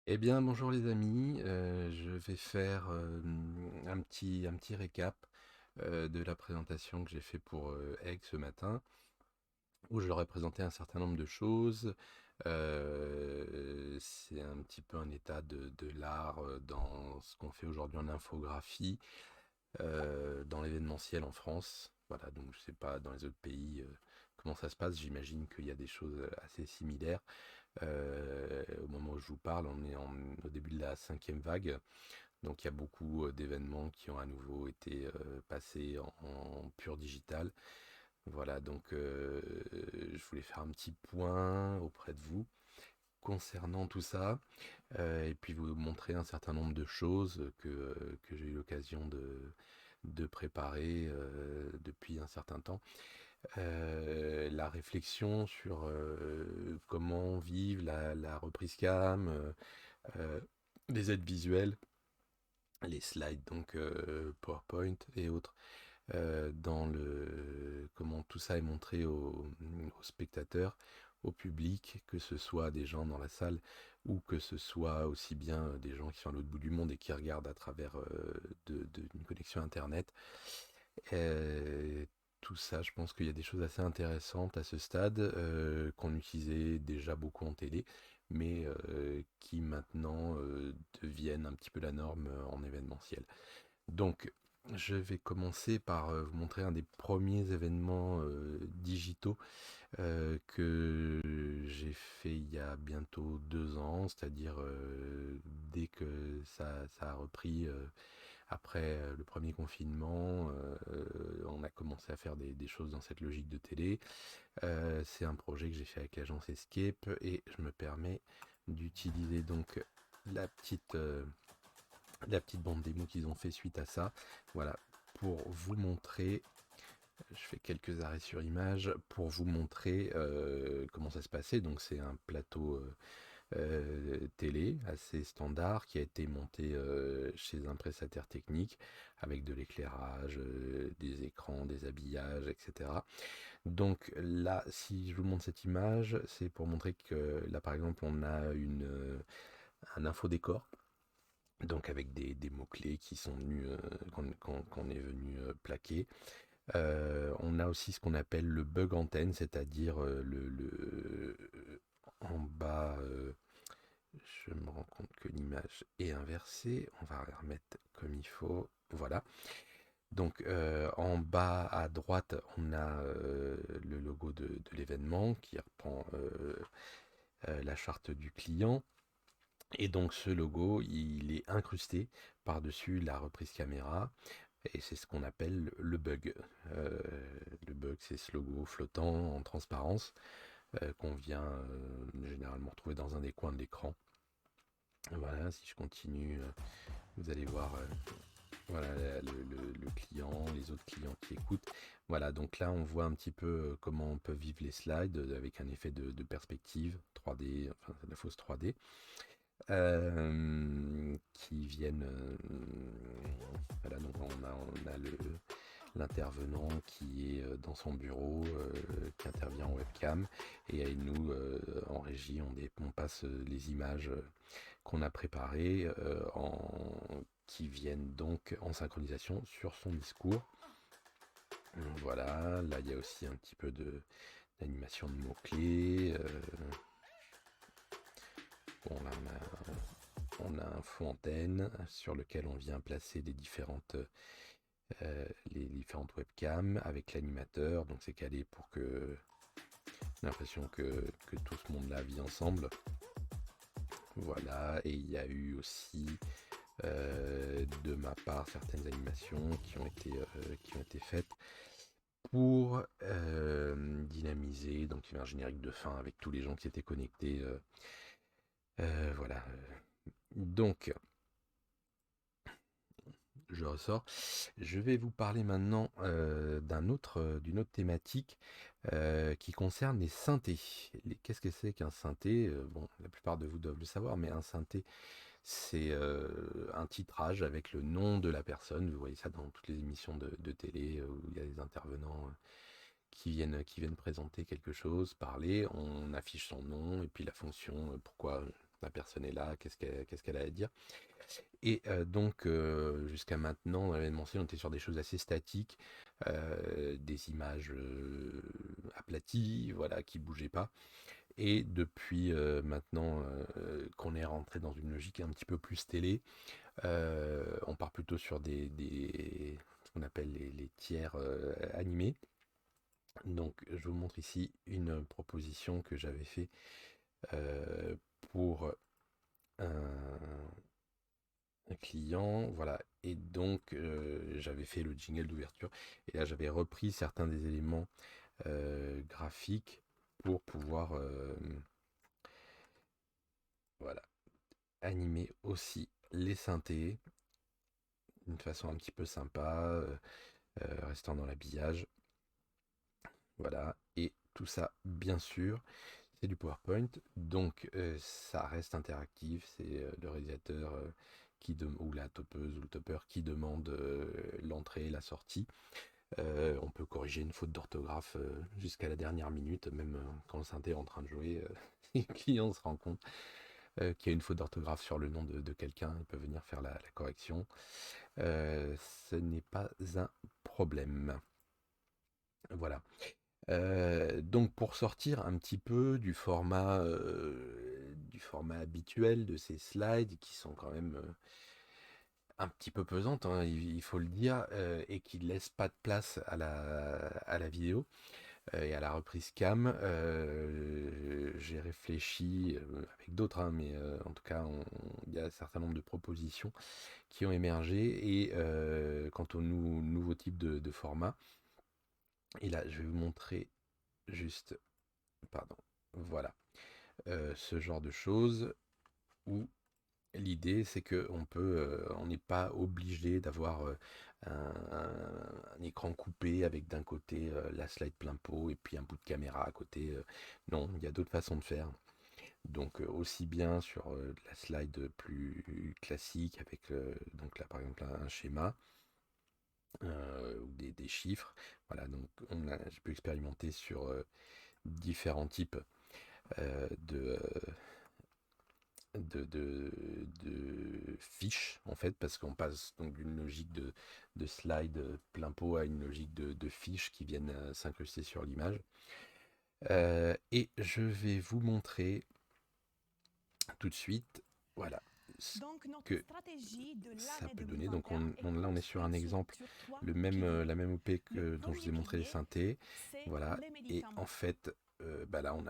Eh bien, bonjour les amis, je vais faire un petit récap de la présentation que j'ai fait pour Egg ce matin, où je leur ai présenté un certain nombre de choses. C'est un petit peu un état de l'art dans ce qu'on fait aujourd'hui en infographie, dans l'événementiel en France. Voilà, donc je sais pas dans les autres pays comment ça se passe, j'imagine qu'il y a des choses assez similaires. Au moment où je vous parle, on est au début de la cinquième vague, donc il y a beaucoup d'événements qui ont à nouveau été passés en pur digital. Voilà, donc je voulais faire un petit point auprès de vous concernant tout ça, et puis vous montrer un certain nombre de choses que j'ai eu l'occasion de préparer depuis un certain temps. La réflexion sur comment vivre la reprise cam, euh, les aides visuelles, les slides donc PowerPoint et autres, dans le comment tout ça est montré aux spectateurs, au public, que ce soit des gens dans la salle ou que ce soit aussi bien des gens qui sont à l'autre bout du monde et qui regardent à travers d'une connexion internet. Euh, Tout ça, je pense qu'il y a des choses assez intéressantes à ce stade, qu'on utilisait déjà beaucoup en télé, mais qui maintenant deviennent un petit peu la norme en événementiel. Donc, je vais commencer par vous montrer un des premiers événements digitaux que j'ai fait il y a bientôt 2 ans, c'est-à-dire dès que ça a repris après le premier confinement, on a commencé à faire des choses dans cette logique de télé. C'est un projet que j'ai fait avec l'agence Escape et je me permets d'utiliser donc la petite, euh, la petite bande démo qu'ils ont fait suite à ça. Voilà, pour vous montrer, je fais quelques arrêts sur image pour vous montrer comment ça se passait. Donc c'est un plateau télé assez standard qui a été monté chez un prestataire technique avec de l'éclairage, des écrans, des habillages, etc. Donc là, si je vous montre cette image, c'est pour montrer que là, par exemple, on a un infodécor. Donc avec des mots-clés qui sont venus, qu'on est venu plaquer. On a aussi ce qu'on appelle le bug antenne, c'est-à-dire en bas, je me rends compte que l'image est inversée. On va la remettre comme il faut. Voilà. Donc en bas à droite, on a le logo de l'événement qui reprend la charte du client. Et donc ce logo, il est incrusté par-dessus la reprise caméra. Et c'est ce qu'on appelle le bug. Euh, le bug, c'est ce logo flottant en transparence qu'on vient généralement retrouver dans un des coins de l'écran. Voilà, si je continue, vous allez voir voilà, le client, les autres clients qui écoutent. Voilà, donc là on voit un petit peu comment on peut vivre les slides avec un effet de perspective 3D, enfin de la fausse 3D, qui viennent. Voilà, donc on a l'intervenant qui est dans son bureau, qui intervient en webcam, et nous, en régie, on passe les images qu'on a préparées qui viennent donc en synchronisation sur son discours. Donc voilà, là il y a aussi un petit peu d'animation de mots-clés. Bon, là on a un fond antenne sur lequel on vient placer les différentes webcams avec l'animateur. Donc c'est calé pour que j'ai l'impression que tout ce monde-là vit ensemble. Voilà, et il y a eu aussi de ma part certaines animations qui ont été faites pour dynamiser. Donc il y avait un générique de fin avec tous les gens qui étaient connectés. Voilà. Donc, je ressors. Je vais vous parler maintenant d'une autre thématique qui concerne les synthés. Qu'est-ce que c'est qu'un synthé? Bon, la plupart de vous doivent le savoir, mais un synthé, c'est un titrage avec le nom de la personne. Vous voyez ça dans toutes les émissions de télé où il y a des intervenants qui viennent présenter quelque chose, parler. On affiche son nom et puis la fonction, pourquoi. la personne est là, qu'est-ce qu'elle a à dire. Et donc, jusqu'à maintenant, dans l'événementiel, on était sur des choses assez statiques, des images aplaties, voilà, qui bougeaient pas. Et depuis maintenant qu'on est rentré dans une logique un petit peu plus télé, on part plutôt sur ce qu'on appelle les tiers animés. Donc, je vous montre ici une proposition que j'avais fait euh, pour un, un client, voilà. Et donc, j'avais fait le jingle d'ouverture. Et là, j'avais repris certains des éléments graphiques pour pouvoir, voilà, animer aussi les synthés d'une façon un petit peu sympa, restant dans l'habillage. Voilà. Et tout ça, bien sûr, c'est du PowerPoint. Donc, ça reste interactif. C'est le réalisateur ou la toppeuse ou le topper qui demande l'entrée et la sortie. On peut corriger une faute d'orthographe jusqu'à la dernière minute, même quand le synthé est en train de jouer. Si le client se rend compte qu'il y a une faute d'orthographe sur le nom de quelqu'un, il peut venir faire la correction. Ce n'est pas un problème. Voilà. Donc pour sortir un petit peu du format habituel de ces slides qui sont quand même un petit peu pesantes, hein, il faut le dire, et qui ne laissent pas de place à la vidéo et à la reprise cam. J'ai réfléchi avec d'autres, hein, mais en tout cas, il y a un certain nombre de propositions qui ont émergé. Et quant au nouveau type de format, et là, je vais vous montrer juste, pardon, voilà, ce genre de choses où l'idée c'est que on n'est pas obligé d'avoir un écran coupé avec d'un côté la slide plein pot et puis un bout de caméra à côté. Non, il y a d'autres façons de faire. Donc aussi bien sur de la slide plus classique avec donc là par exemple un schéma ou des chiffres. Voilà, donc j'ai pu expérimenter sur différents types de, de fiches, en fait, parce qu'on passe donc d'une logique de slide plein pot à une logique de fiches qui viennent s'incruster sur l'image. Et je vais vous montrer tout de suite, voilà, ce que ça peut donner. Donc là, on est sur un exemple, la même OP dont je vous ai montré les synthés. Voilà, et en fait, bah là, on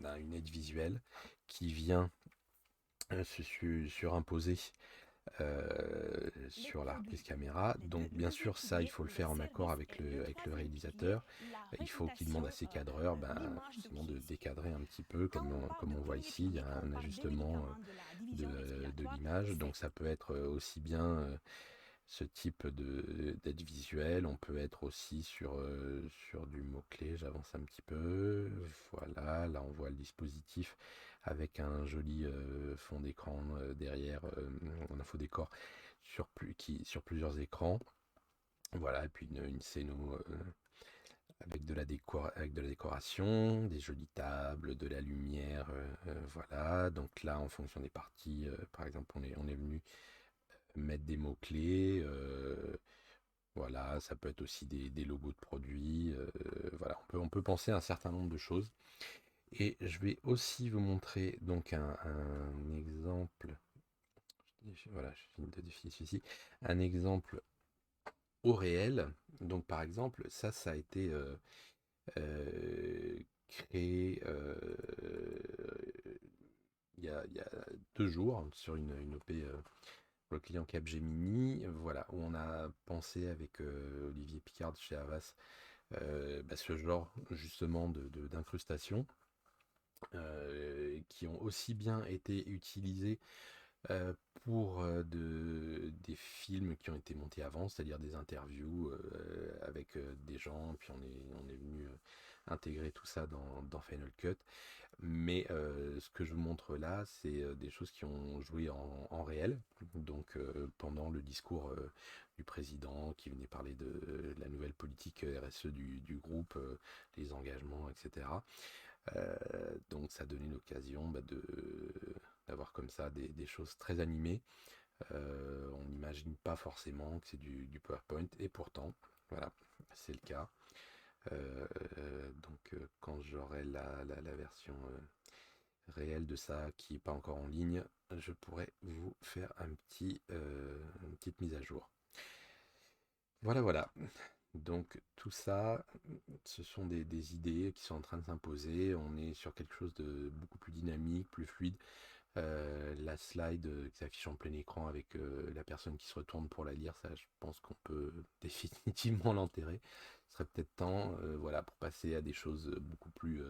a une aide visuelle qui vient surimposer sur la reprise caméra. Donc bien sûr ça il faut le faire en accord avec le réalisateur. Il faut qu'il demande à ses cadreurs justement de décadrer un petit peu comme on voit ici. Il y a un ajustement de l'image. Donc ça peut être aussi bien ce type d'aide visuelle. On peut être aussi sur du mot-clé. J'avance un petit peu. Voilà, là on voit le dispositif avec un joli fond d'écran derrière, en info décor sur plusieurs écrans. Voilà, et puis une scéno avec de la décoration, des jolies tables, de la lumière. Voilà, donc là en fonction des parties, par exemple on est venu mettre des mots-clés. Voilà, ça peut être aussi des logos de produits. Voilà, on peut penser à un certain nombre de choses. Et je vais aussi vous montrer donc un exemple. Voilà, je finis de défiler celui-ci. Un exemple au réel. Donc par exemple, ça a été créé il y a 2 jours sur une OP pour le client Capgemini, voilà, où on a pensé avec Olivier Picard chez Havas ce genre justement d'incrustation qui ont aussi bien été utilisés pour des films qui ont été montés avant, c'est-à-dire des interviews avec des gens, puis on est venu intégrer tout ça dans Final Cut. Mais ce que je vous montre là, c'est des choses qui ont joué en réel, donc pendant le discours du président qui venait parler de la nouvelle politique RSE du groupe, les engagements, etc. Donc ça donnait l'occasion d'avoir comme ça des choses très animées. On n'imagine pas forcément que c'est du PowerPoint, et pourtant, voilà, c'est le cas. Donc quand j'aurai la version réelle de ça qui n'est pas encore en ligne, je pourrais vous faire une petite mise à jour. Voilà, voilà. Donc tout ça, ce sont des idées qui sont en train de s'imposer. On est sur quelque chose de beaucoup plus dynamique, plus fluide. La slide qui s'affiche en plein écran avec la personne qui se retourne pour la lire, ça je pense qu'on peut définitivement l'enterrer. Ce serait peut-être temps, voilà, pour passer à des choses beaucoup plus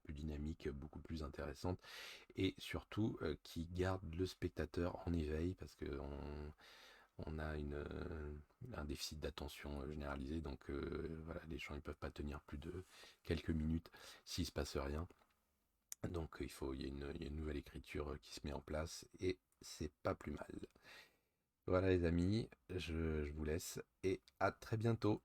dynamiques, beaucoup plus intéressantes, et surtout qui gardent le spectateur en éveil, parce qu'on on a un déficit d'attention généralisé, donc voilà, les gens ils peuvent pas tenir plus de quelques minutes s'il se passe rien. Donc il y a une nouvelle écriture qui se met en place, et c'est pas plus mal. Voilà les amis, je vous laisse et à très bientôt.